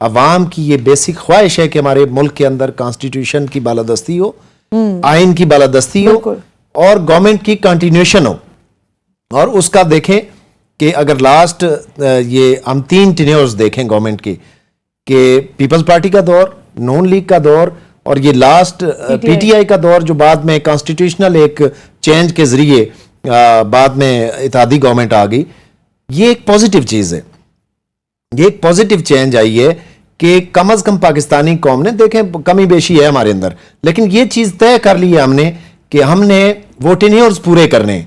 عوام کی یہ بیسک خواہش ہے کہ ہمارے ملک کے اندر کانسٹیٹیوشن کی بالادستی ہو, آئین کی بالادستی ہو, اور گورنمنٹ کی کنٹینیوشن ہو. اور اس کا دیکھیں کہ اگر لاسٹ یہ ہم 3 ٹینیورز دیکھیں گورنمنٹ کے, کہ پیپلز پارٹی کا دور, نون لیگ کا دور, اور یہ لاسٹ پی ٹی آئی کا دور جو بعد میں کانسٹیٹیوشنل ایک چینج کے ذریعے بعد میں اتحادی گورنمنٹ آ گئی, یہ ایک پازیٹیو چیز ہے, یہ ایک پازیٹیو چینج آئی ہے کہ کم از کم پاکستانی قوم نے, دیکھیں کمی بیشی ہے ہمارے اندر, لیکن یہ چیز طے کر لی ہے ہم نے کہ ہم نے وہ ٹینیورز پورے کرنے ہیں.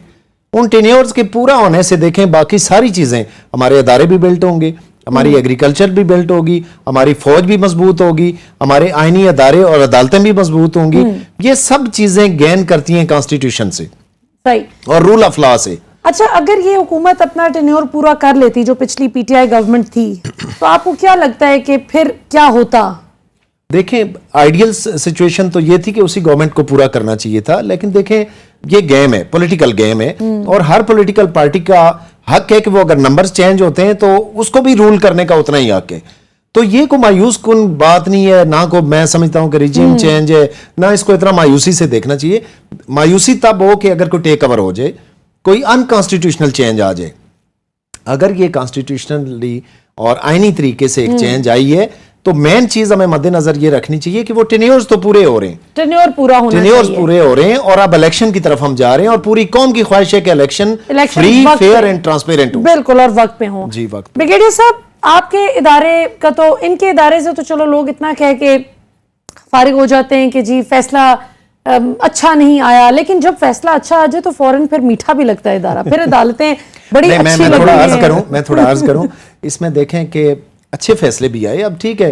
ان ٹینیورز کے پورا ہونے سے دیکھیں باقی ساری چیزیں, ہمارے ادارے بھی بلٹ ہوں گے, ہماری ایگریکلچر بھی بلٹ ہوگی, ہماری فوج بھی مضبوط ہوگی, ہمارے آئینی ادارے اور عدالتیں بھی مضبوط ہوں گی. یہ سب چیزیں گین کرتی ہیں کانسٹیٹیوشن سے اور رول آف لا سے. اچھا, اگر یہ حکومت اپنا ٹینیور پورا کر لیتی جو پچھلی پی ٹی آئی گورنمنٹ تھی, تو آپ کو کیا لگتا ہے کہ پھر کیا ہوتا؟ دیکھیں آئیڈیل سچویشن تو یہ تھی کہ اسی گورنمنٹ کو پورا کرنا چاہیے تھا, لیکن دیکھیں یہ گیم ہے, پولیٹیکل گیم ہے, اور ہر پولیٹیکل پارٹی کا حق ہے کہ وہ اگر نمبرز چینج ہوتے ہیں تو اس کو بھی رول کرنے کا اتنا ہی حق ہے. تو یہ کوئی مایوس کن بات نہیں ہے, نہ کو میں سمجھتا ہوں کہ ریجیم چینج ہے, نہ اس کو اتنا مایوسی سے دیکھنا چاہیے. مایوسی تب ہو کہ اگر کوئی ٹیک اوور ہو جائے, کوئی انکانسٹیٹیوشنل چینج آ جائے. اگر یہ کانسٹیٹیوشنلی اور آئینی طریقے سے ایک چینج آئی ہے تو مین چیز ہمیں مد نظر یہ رکھنی چاہیے کہ وہ ٹینیورز تو پورے ہو رہے ہیں, ٹینیور پورا ہونا چاہیے, ٹینیورز پورے ہو رہے ہیں, اور اب الیکشن کی طرف ہم جا رہے ہیں, اور پوری قوم کی خواہش ہے کہ election free, fair and transparent ہو. بالکل, اور وقت پہ ہوں. جی وقت. بریگیڈیئر صاحب, آپ کے ادارے کا تو, ان کے ادارے سے تو چلو لوگ اتنا کہہ کے فارغ ہو جاتے ہیں کہ جی فیصلہ اچھا نہیں آیا, لیکن جب فیصلہ اچھا آ جائے تو فوراً پھر میٹھا بھی لگتا ہے ادارہ, پھر عدالتیں بڑی اچھی لگتی ہیں. میں تھوڑا عرض کروں اس میں, دیکھیں کہ اچھے فیصلے بھی آئے. اب ٹھیک ہے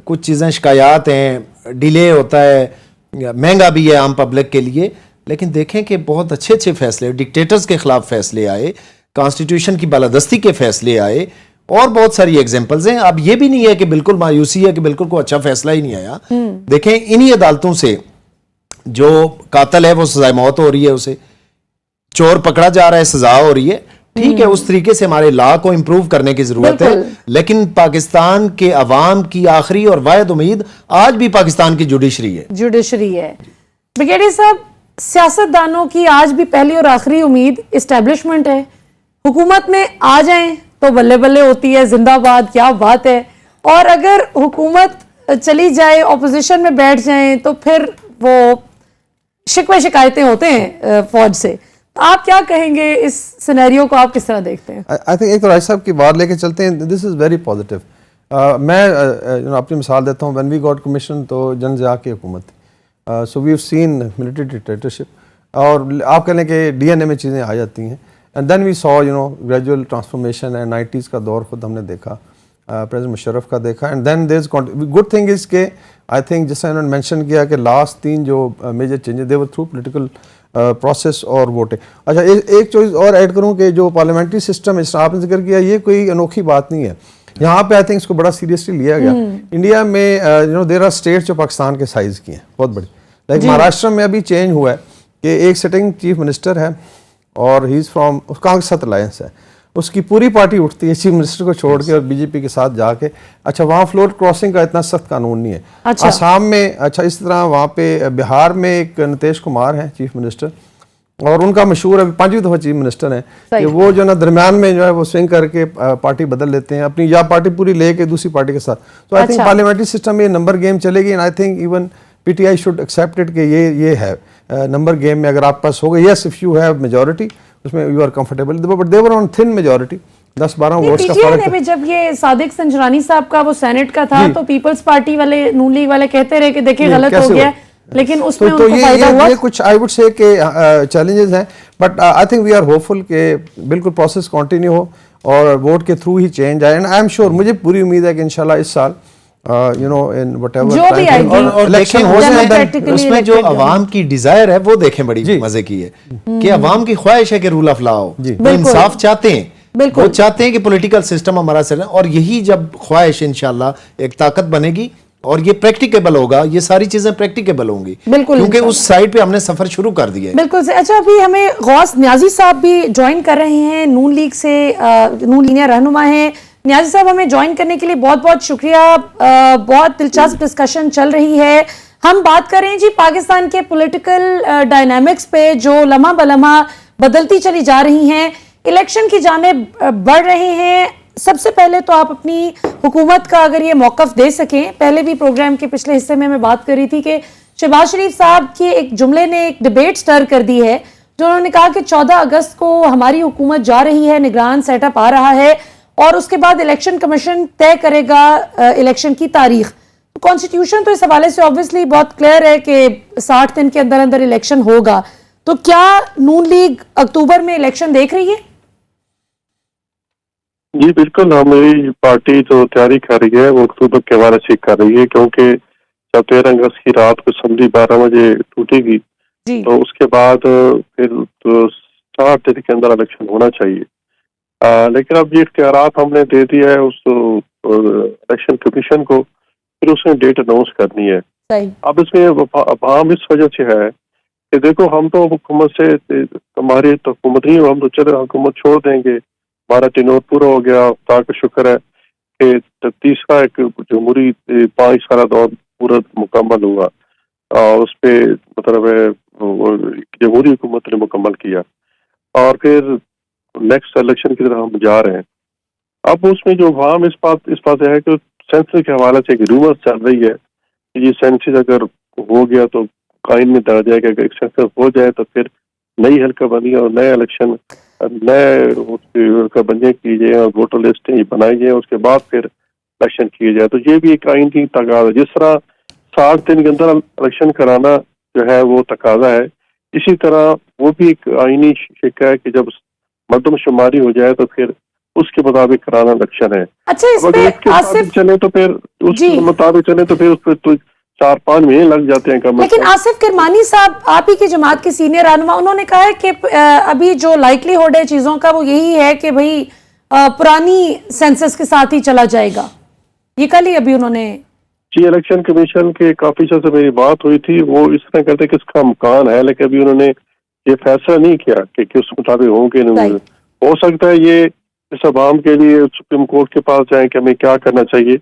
کچھ چیزیں شکایات ہیں, ڈیلے ہوتا ہے, مہنگا بھی ہے عام پبلک کے لیے, لیکن دیکھیں کہ بہت اچھے اچھے فیصلے, ڈکٹیٹرز کے خلاف فیصلے آئے, کانسٹیٹیوشن کی بالادستی کے فیصلے آئے, اور بہت ساری ایگزامپلز ہیں. اب یہ بھی نہیں ہے کہ بالکل مایوسی ہے کہ بالکل کوئی اچھا فیصلہ ہی نہیں آیا. دیکھیں انہی عدالتوں سے جو قاتل ہے وہ سزائے موت ہو رہی ہے, اسے چور پکڑا جا رہا ہے, سزا ہو رہی ہے. ٹھیک ہے, اس طریقے سے ہمارے لا کو امپروو کرنے کی ضرورت ہے, لیکن پاکستان کے عوام کی آخری اور واحد امید آج بھی پاکستان کی جوڈیشری ہے. بریگیڈیئر صاحب, سیاست دانوں کی آج بھی پہلی اور آخری امید اسٹیبلشمنٹ ہے. حکومت میں آ جائیں تو بلے بلے ہوتی ہے, زندہ باد, کیا بات ہے, اور اگر حکومت چلی جائے, اپوزیشن میں بیٹھ جائیں, تو پھر وہ شکوے شکایتیں ہوتے ہیں فوج سے. آپ کیا کہیں گے اس سینیریو کو, آپ کس طرح دیکھتے ہیں؟ آئی تھنک ایک تو راج صاحب کی بات لے کے چلتے ہیں, دس از ویری پازیٹیو. میں اپنی مثال دیتا ہوں, وین وی گاٹ کمیشن تو جن ضیاء کی حکومت تھی, so we have seen military dictatorship, اور آپ کہہ لیں کہ ڈی این اے میں چیزیں آ جاتی ہیں, and then we saw gradual transformation, and 90s کا دور خود ہم نے دیکھا, پریزیڈنٹ مشرف کا دیکھا, and then there is good thing is کہ آئی تھنک جیسا انہوں نے مینشن کیا کہ لاسٹ 3 جو major changes they were through political process اور ووٹنگ. اچھا, ایک چیز اور ایڈ کروں کہ جو پارلیمنٹری سسٹم اس آپ نے ذکر کیا, یہ کوئی انوکھی بات نہیں ہے. یہاں پہ آئی تھنک اس کو بڑا سیریسلی لیا گیا. انڈیا میں دیر آر اسٹیٹس جو پاکستان کے سائز کی ہیں, بہت بڑی, لائک مہاراشٹر میں ابھی چینج ہوا ہے کہ ایک سٹنگ چیف منسٹر ہے, اور ہی از فرام کانگریس ساتھ الائنس ہے, اس کی پوری پارٹی اٹھتی ہے چیف منسٹر کو چھوڑ کے اور بی جے پی کے ساتھ جا کے. اچھا, وہاں فلور کراسنگ کا اتنا سخت قانون نہیں ہے. آسام میں, اچھا اس طرح وہاں پہ بہار میں ایک نتیش کمار ہیں چیف منسٹر, اور ان کا مشہور ابھی 5ویں دفعہ چیف منسٹر ہیں کہ وہ جو نا درمیان میں جو ہے وہ سوئنگ کر کے پارٹی بدل لیتے ہیں اپنی, یا پارٹی پوری لے کے دوسری پارٹی کے ساتھ. تو آئی تھنک پارلیمنٹری سسٹم میں یہ نمبر گیم چلے گی, and I think even P T I should accept it کہ یہ ہے نمبر گیم میں اگر آپ پاس ہوگا, yes if you have majority اس میں you are comfortable, but they were on thin majority, 10-12 votes کا فرق. جب یہ صادق سنجرانی صاحب کا وہ سینٹ کا تھا تو پیپلز پارٹی والے, نون لیگ والے کہتے رہے کہ دیکھیں غلط ہو گیا, لیکن اس میں ان کو فائدہ ہوا. یہ کچھ آئی وڈ سے کہ چیلنجز ہیں, but I think we are hopeful کہ بالکل پروسیس کنٹینیو ہو اور ووٹ کے تھرو ہی چینج آئے, اینڈ آئی ایم شیور, مجھے پوری امید ہے کہ انشاءاللہ اس سال in whatever time اور الیکشن ہو جائے, اس میں جو عوام کی ڈیزائر ہے وہ دیکھیں بڑی مزے کی ہے کہ عوام کی خواہش ہے کہ رول آف لا ہو, وہ انصاف چاہتے ہیں, وہ چاہتے ہیں کہ پولیٹیکل سسٹم ہمارا سر, اور یہی جب خواہش انشاءاللہ ایک طاقت بنے گی اور یہ پریکٹیکیبل ہوگا, یہ ساری چیزیں پریکٹیکیبل ہوں گی, کیونکہ اس سائڈ پہ ہم نے سفر شروع کر دیا ہے. بالکل. اچھا, ابھی ہمیں غوث نیازی صاحب بھی جوائن کر رہے ہیں, نون لیگ سے, نون لیگ رہنما ہیں, نیازی صاحب ہمیں جوائن کرنے کے لیے بہت بہت شکریہ. بہت دلچسپ ڈسکشن چل رہی ہے. ہم بات کریں جی پاکستان کے پولیٹیکل ڈائنامکس پہ جو لمحہ بلمحہ بدلتی چلی جا رہی ہیں, الیکشن کی جانب بڑھ رہے ہیں. سب سے پہلے تو آپ اپنی حکومت کا اگر یہ موقف دے سکیں. پہلے بھی پروگرام کے پچھلے حصے میں بات کر رہی تھی کہ شہباز شریف صاحب کے ایک جملے نے ایک ڈیبیٹ سٹر کر دی ہے, جو انہوں نے کہا کہ 14 اگست کو ہماری حکومت جا رہی ہے, نگران سیٹ اپ آ رہا ہے اور اس کے بعد الیکشن کمیشن طے کرے گا الیکشن کی تاریخ. کانسٹیٹیوشن تو اس حوالے سے obviously بہت کلیئر ہے کہ 60 دن کے اندر اندر الیکشن ہوگا. تو کیا نون لیگ اکتوبر میں الیکشن دیکھ رہی ہے؟ جی بالکل, ہماری پارٹی جو تیاری کر رہی ہے وہ اکتوبر کے حوالے سے کر رہی ہے, کیونکہ جب 13 اگست کی رات کو اسمبلی 12 بجے ٹوٹے گی جی تو اس کے بعد پھر 60 دن کے اندر الیکشن ہونا چاہیے. لیکن اب یہ اختیارات ہم نے دے دیا ہے اس الیکشن کمیشن کو, پھر اس نے ڈیٹ اناؤنس کرنی ہے. صحیح. اب اس میں عوام اس وجہ سے ہے کہ دیکھو ہم تو حکومت سے, ہماری تو حکومت نہیں, ہم تو چلے حکومت چھوڑ دیں گے, ہمارا ٹینور پورا ہو گیا, خدا کا شکر ہے کہ تیسرا ایک جمہوری 5 سالہ دور پورا مکمل ہوا, اور اس پہ مطلب ہے جمہوری حکومت نے مکمل کیا, اور پھر نیکسٹ الیکشن کی طرف ہم جا رہے ہیں. اب اس میں جو عوام اس بات ہے کہ سینسس کے حوالے سے ایک رومر چل رہی ہے کہ یہ سینسس اگر ہو گیا تو قائم میں درج ہے کہ اگر ایک سینسس ہو جائے تو پھر نئی حلقہ بندی اور نئے الیکشن نئے حلقہ بندیاں کی جائیں اور ووٹر لسٹیں بنائی جائیں, اس کے بعد پھر الیکشن کیے جائے. تو یہ بھی ایک آئین کی تقاضا ہے. جس طرح 60 دن کے اندر الیکشن کرانا جو ہے وہ تقاضا ہے, اسی طرح وہ بھی ایک آئینی شق ہے کہ جب مردم شماری ہو جائے تو پھر اس کے مطابق کرانا الیکشن ہے. اچھا, اس اگر پہ اس کے آصف مطابق چلے تو پھر اس جی, کے مطابق چلے تو پھر اس پہ تو 4-5 مہینے لگ جاتے ہیں کم از لیکن کم. آصف کرمانی صاحب آپ ہی کی جماعت کے سینئر رہنما, انہوں نے کہا ہے کہ ابھی جو لائکلی ہوڈ ہے چیزوں کا وہ یہی ہے کہ بھئی پرانی سینسس کے ساتھ ہی چلا جائے گا. یہ کل ہی ابھی انہوں نے جی الیکشن کمیشن کے آفیسر سے میری بات ہوئی تھی, وہ اس طرح کہتے کہ اس کا امکان ہے, لیکن ابھی انہوں نے یہ فیصلہ نہیں کیا کہ کس مطابق ہوں گے نہیں. ہو سکتا ہے یہ اس عوام کے لیے سپریم کورٹ کے پاس جائیں کہ ہمیں کیا کرنا چاہیے,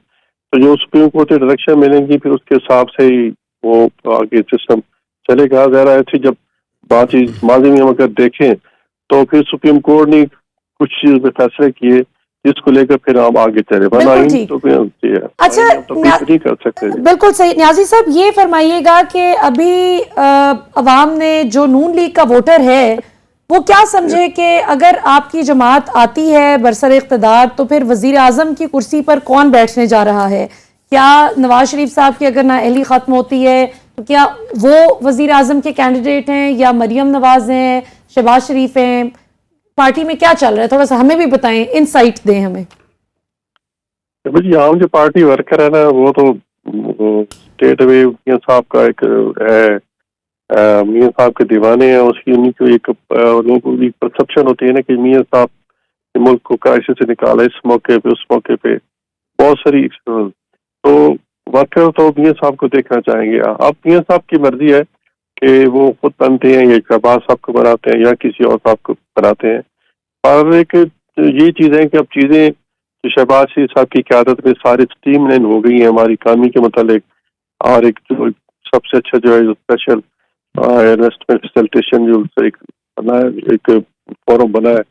تو جو سپریم کورٹ سے ڈائریکشن ملیں گی پھر اس کے حساب سے ہی وہ آگے سسٹم چلے گا. ذرا ایسی جب بات چیز ماضی میں ہم اگر دیکھیں تو پھر سپریم کورٹ نے کچھ چیز میں فیصلے کیے جس کو لے کر پھر ہم آگے چلے. اچھا نہیں کر سکتے. بالکل صحیح. نیازی صاحب یہ فرمائیے گا کہ ابھی عوام نے جو نون لیگ کا ووٹر ہے وہ کیا سمجھے کہ اگر آپ کی جماعت آتی ہے برسر اقتدار تو پھر وزیر اعظم کی کرسی پر کون بیٹھنے جا رہا ہے؟ کیا نواز شریف صاحب کی اگر نااہلی ختم ہوتی ہے تو کیا وہ وزیر اعظم کے کینڈیڈیٹ ہیں یا مریم نواز ہیں, شہباز شریف ہیں؟ پارٹی میں کیا چل رہا ہے, تھوڑا سا ہمیں بھی بتائیں, انسائٹ دیں ہمیں. جی عام جو پارٹی ورکر ہے نا وہ تو اسٹیٹ وے میاں صاحب کا ایک ہے, میاں صاحب کے دیوانے ہیں. اس کی انہیں کو ایک لوگوں کو پرسپشن ہوتی ہے نا کہ میاں صاحب ملک کو کرائسس سے نکالا اس موقع پہ اس موقع پہ بہت ساری, تو ورکر تو میاں صاحب کو دیکھنا چاہیں گے. اب میاں صاحب کی مرضی ہے کہ وہ خود بنتے ہیں یا شہباز صاحب کو بناتے ہیں یا کسی اور صاحب کو بناتے ہیں. اور ایک یہ چیز ہے کہ اب چیزیں شہباز شریف صاحب کی قیادت میں ساری اسٹریم لائن ہو گئی ہیں ہماری اکانومی کے متعلق, اور ایک جو سب سے اچھا جو ہے اسپیشل انویسٹمنٹ فیسلٹیشن جو ایک بنا ہے, ایک فورم بنا ہے,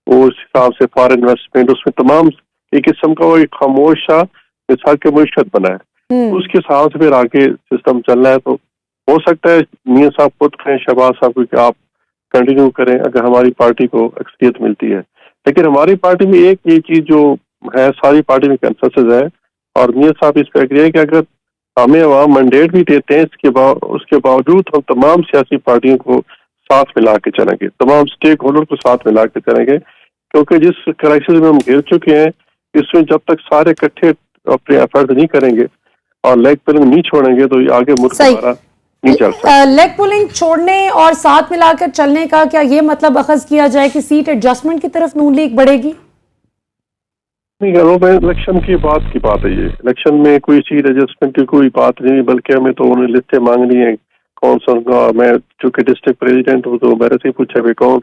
وہ اس حساب سے فارن انویسٹمنٹ اس میں تمام ایک قسم کا وہ ایک خاموش سا مثال کے معیشت بنا ہے. اس کے حساب سے پھر آگے سسٹم چل رہا ہے. تو ہو سکتا ہے میاں صاحب خود کہیں شہباز صاحب کو کہ آپ کنٹینیو کریں اگر ہماری پارٹی کو اکثریت ملتی ہے. لیکن ہماری پارٹی میں ایک یہ چیز جو ہے ساری پارٹی میں کنسنسس ہے, اور میاں صاحب اس پہ ایگری ہے کہ اگر ہمیں عوام مینڈیٹ بھی دیتے ہیں اس کے باوجود ہم تمام سیاسی پارٹیوں کو ساتھ ملا کے چلیں گے, تمام اسٹیک ہولڈر کو ساتھ ملا کے چلیں گے, کیونکہ جس کرائسس میں ہم گھر چکے ہیں اس میں جب تک سارے اکٹھے اپنے ایفرٹ نہیں کریں گے اور لیگ پولنگ نہیں چھوڑیں گے تو آگے ملک ہمارا نہیں چل سکتا. لیگ پولنگ چھوڑنے اور ساتھ ملا کر چلنے کا کیا یہ مطلب اخذ کیا جائے کہ سیٹ ایڈجسٹمنٹ کی طرف نون لیگ بڑھے گی؟ نہیں, الیکشن کی بات ہے. یہ الیکشن میں کوئی سیٹ ایڈجسٹمنٹ کی کوئی بات نہیں, بلکہ ہمیں تو انہیں لسٹیں مانگنی ہیں کون سا. میں چونکہ ڈسٹرکٹ پریزیڈنٹ ہوں تو میرے سے پوچھا بھی کون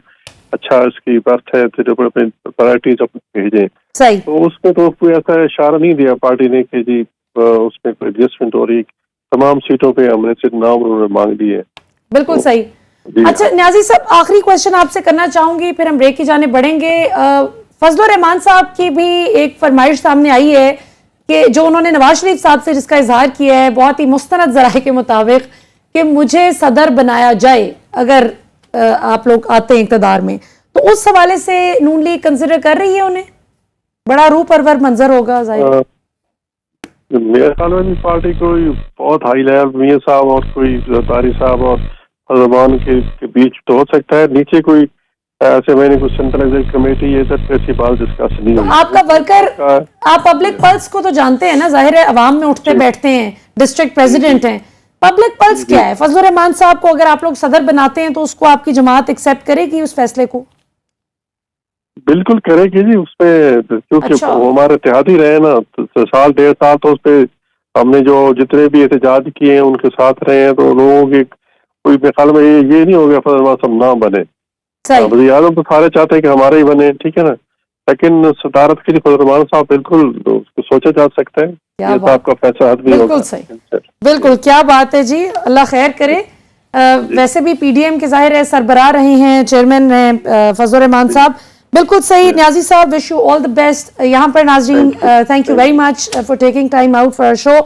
اچھا اس کی برتھ ہے تو اپنے پرائرٹیز اپنے بھیجیں. صحیح. تو اس میں تو کوئی ایسا اشارہ نہیں دیا پارٹی نے کہ جی اس میں کوئی ایڈجسٹمنٹ ہو رہی. تمام سیٹوں پہ ہم نے صرف نام انہوں نے مانگ دیے. بالکل صحیح. اچھا نیازی صاحب آخری کوشچن آپ سے کرنا چاہوں گی پھر ہم بریک کی جانب بڑھیں گے. فضل الرحمان صاحب کی بھی ایک فرمائش سامنے آئی ہے کہ جو انہوں نے نواز شریف صاحب سے جس کا اظہار کیا ہے بہت ہی مستند ذرائع کے مطابق کہ مجھے صدر بنایا جائے اگر آپ لوگ آتے ہیں اقتدار میں, تو اس حوالے سے نون لیگ کنسیڈر کر رہی ہے انہیں؟ بڑا روح پرور منظر ہوگا ظاہر. میرے خیال میں پارٹی کوئی بہت ہائی لیول میاں صاحب اور کوئی زرداری صاحب اور رضوان کے بیچ تو ہو سکتا ہے, نیچے کوئی ایسے میں نے کوئی سینٹرل کمیٹی یہ سب ایسی بات ڈسکس نہیں ہوئی. آپ کا ورکر, آپ پبلک پلس کو تو جانتے ہیں نا, ظاہر ہے عوام میں اٹھتے بیٹھتے ہیں, ڈسٹرکٹ پریزیڈنٹ ہیں. پبلک پلس کیا ہے؟ فضل الرحمان صاحب کو اگر آپ لوگ صدر بناتے ہیں تو اس کو آپ کی جماعت ایکسیپٹ کرے گی اس فیصلے کو؟ بالکل کرے گی جی. اس پہ کیونکہ وہ ہمارے اتحادی رہے نا, سال 1.5 سال تو اس پہ ہم نے جو جتنے بھی احتجاج کیے ہیں ان کے ساتھ رہے ہیں, تو لوگوں کی کوئی میرے خیال میں یہ نہیں ہو گیا فضل الرحمان صاحب نہ بنے. وزیر اعظم تو سارے چاہتے ہیں کہ ہمارے ہی بنے, ٹھیک ہے نا, لیکن صدارت کے لیے فضل الرحمان صاحب بالکل سوچا جا سکتا ہے. یہ صاحب کا فیصلہ حتمی ہوگا. بالکل صحیح, بالکل. کیا بات ہے جی, اللہ خیر کرے. ویسے بھی پی ڈی ایم کے ظاہر ہے سربراہ رہے ہیں, چیئرمین ہیں فضل الرحمان صاحب. بالکل صحیح. نیازی صاحب wish you all the best. یہاں پر ناظرین thank you very much for taking time out for our show.